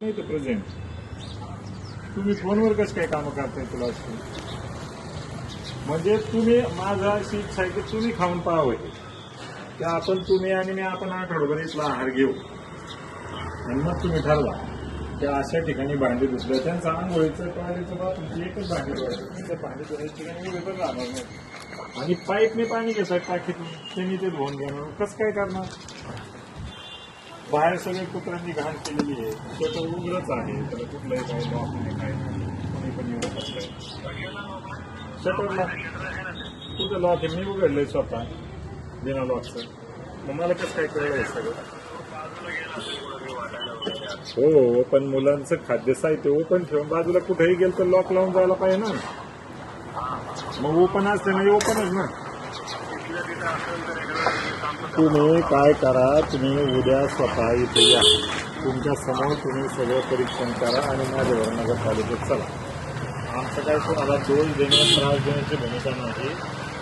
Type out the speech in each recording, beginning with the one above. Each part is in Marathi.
नाही तर प्रेझेंट तुम्ही फोनवर कसं काय कामं करताय तुला असं म्हणजे तुम्ही माझा अशी इच्छा आहे की तुम्ही खाऊन पाहावं की आपण तुम्ही आणि मी आपण आठवड्याभर इथला आहार घेऊ आणि मग तुम्ही ठरवा की अशा ठिकाणी भांडी धुतलं त्यांचं आंघोळीचं टॉयलेटचं बाथरूमची एकच भांडी धुवायचं त्या भांडी धुवायच्या ठिकाणी वेगळं राहणार नाही आणि पाईपने पाणी घेतात टाकीतून त्यांनी ते धुवून घेणार कसं काय करणार बाहेर सगळे कुत्र्यांनी घाण केलेली आहे शटर उघडच आहे त्याला कुठलंही काही लॉक नाही काय नाही कोणी पण येऊ शकतंय शटरला कुठं लॉक आहे मी उघडलंय स्वतः बिना लॉकचं मग मला कसं काय कळलं हे सगळं हो पण मुलांचं खाद्य साहित्य ओपन ठेवून बाजूला कुठेही गेलं तर लॉक लावून जायला पाहिजे ना मग ओपन असते म्हणजे ओपनच ना तुम्ही काय करा तुम्ही उद्या स्वतः इथे या तुमच्या समोर तुम्ही सगळं परीक्षण करा आणि माझ्यावर नगरपालिकेत चला आमचं काय कोणाला दोष देणे त्रास देण्याची भूमिका नाही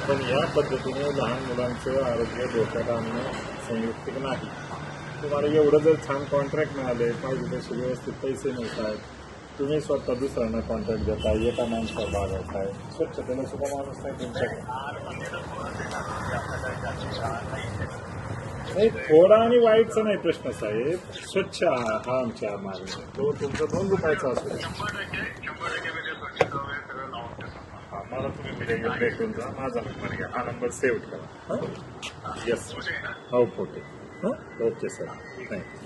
पण या पद्धतीने लहान मुलांचं आरोग्य धोक्यात आणणं संयुक्तिक नाही तुम्हाला एवढं जर छान कॉन्ट्रॅक्ट मिळाले पाहिजे तसे व्यवस्थित पैसे मिळत आहेत तुम्ही स्वतः दुसऱ्यांना कॉन्ट्रॅक्ट देताय एका माणसावर बागायताय स्वच्छतेला सुद्धा माणूस नाही तुमच्याकडे नाही थोडा आणि वाईटचा नाही प्रश्न साहेब स्वच्छ हा आमच्या मागणी तो तुमचा 2 रुपयाचा असतो मला तुम्ही मीडिया भेटून जा माझा नंबर घ्या हा नंबर सेव्ह करा येस हो फोटो हां ओके सर थँक्यू